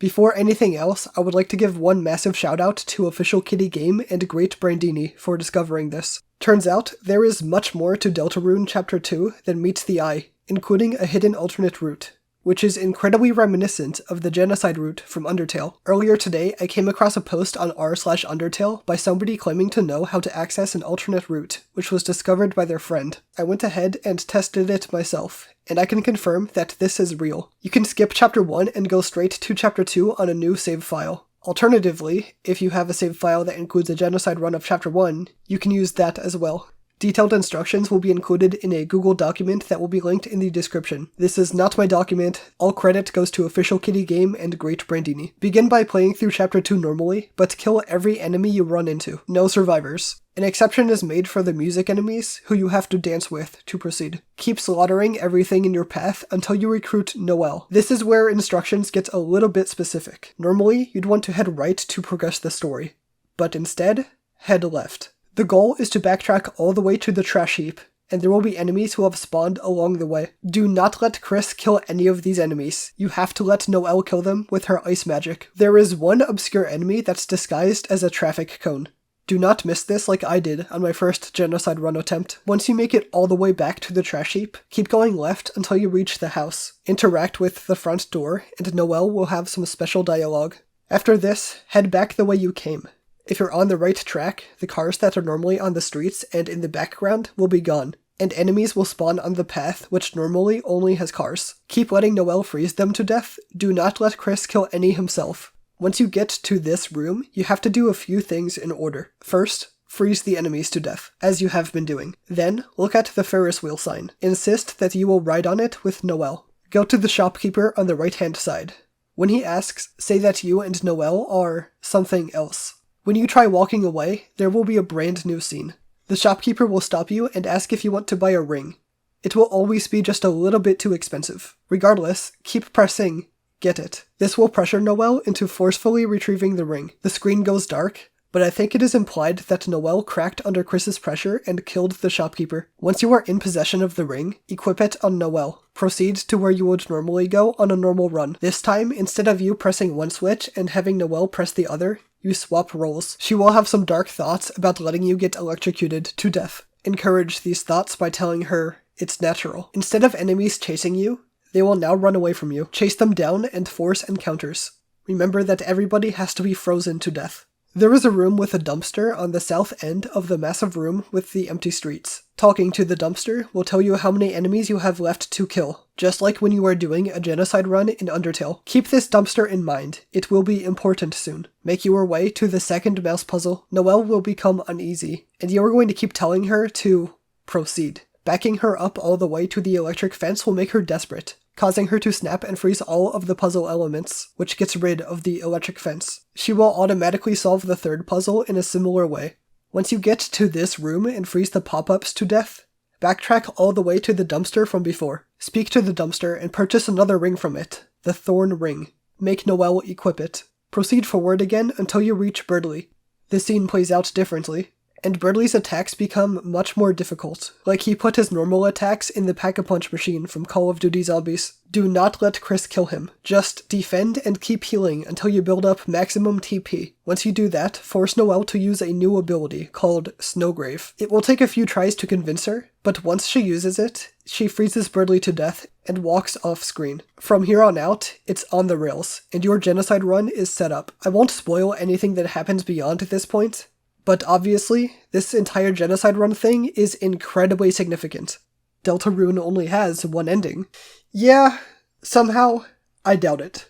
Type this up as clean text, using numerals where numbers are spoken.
Before anything else, I would like to give one massive shout out to Official Kitty Game and Great Brandini for discovering this. Turns out, there is much more to Deltarune Chapter 2 than meets the eye, including a hidden alternate route, which is incredibly reminiscent of the Genocide route from Undertale. Earlier today, I came across a post on r/Undertale by somebody claiming to know how to access an alternate route, which was discovered by their friend. I went ahead and tested it myself, and I can confirm that this is real. You can skip Chapter 1 and go straight to Chapter 2 on a new save file. Alternatively, if you have a save file that includes a Genocide run of Chapter 1, you can use that as well. Detailed instructions will be included in a Google document that will be linked in the description. This is not my document. All credit goes to Official Kitty Game and Great Brandini. Begin by playing through Chapter 2 normally, but kill every enemy you run into. No survivors. An exception is made for the music enemies, who you have to dance with to proceed. Keep slaughtering everything in your path until you recruit Noelle. This is where instructions get a little bit specific. Normally, you'd want to head right to progress the story, but instead, head left. The goal is to backtrack all the way to the trash heap, and there will be enemies who have spawned along the way. Do not let Chris kill any of these enemies. You have to let Noelle kill them with her ice magic. There is one obscure enemy that's disguised as a traffic cone. Do not miss this like I did on my first Genocide run attempt. Once you make it all the way back to the trash heap, keep going left until you reach the house. Interact with the front door, and Noelle will have some special dialogue. After this, head back the way you came. If you're on the right track, the cars that are normally on the streets and in the background will be gone, and enemies will spawn on the path which normally only has cars. Keep letting Noelle freeze them to death. Do not let Chris kill any himself. Once you get to this room, you have to do a few things in order. First, freeze the enemies to death, as you have been doing. Then, look at the Ferris wheel sign. Insist that you will ride on it with Noelle. Go to the shopkeeper on the right-hand side. When he asks, say that you and Noelle are something else. When you try walking away, there will be a brand new scene. The shopkeeper will stop you and ask if you want to buy a ring. It will always be just a little bit too expensive. Regardless, keep pressing. Get it. This will pressure Noelle into forcefully retrieving the ring. The screen goes dark, but I think it is implied that Noelle cracked under Chris's pressure and killed the shopkeeper. Once you are in possession of the ring, equip it on Noelle. Proceed to where you would normally go on a normal run. This time, instead of you pressing one switch and having Noelle press the other, you swap roles. She will have some dark thoughts about letting you get electrocuted to death. Encourage these thoughts by telling her it's natural. Instead of enemies chasing you, they will now run away from you. Chase them down and force encounters. Remember that everybody has to be frozen to death. There is a room with a dumpster on the south end of the massive room with the empty streets. Talking to the dumpster will tell you how many enemies you have left to kill, just like when you are doing a Genocide run in Undertale. Keep this dumpster in mind, it will be important soon. Make your way to the second mouse puzzle. Noelle will become uneasy, and you are going to keep telling her to proceed. Backing her up all the way to the electric fence will make her desperate, causing her to snap and freeze all of the puzzle elements, which gets rid of the electric fence. She will automatically solve the third puzzle in a similar way. Once you get to this room and freeze the pop-ups to death, backtrack all the way to the dumpster from before. Speak to the dumpster and purchase another ring from it, the Thorn Ring. Make Noelle equip it. Proceed forward again until you reach Birdley. The scene plays out differently, and Birdley's attacks become much more difficult, like he put his normal attacks in the Pack-a-Punch machine from Call of Duty Zombies. Do not let Chris kill him. Just defend and keep healing until you build up maximum TP. Once you do that, force Noelle to use a new ability called Snowgrave. It will take a few tries to convince her, but once she uses it, she freezes Birdley to death and walks off screen. From here on out, it's on the rails, and your Genocide run is set up. I won't spoil anything that happens beyond this point, but obviously, this entire Genocide run thing is incredibly significant. Deltarune only has one ending. Yeah, somehow, I doubt it.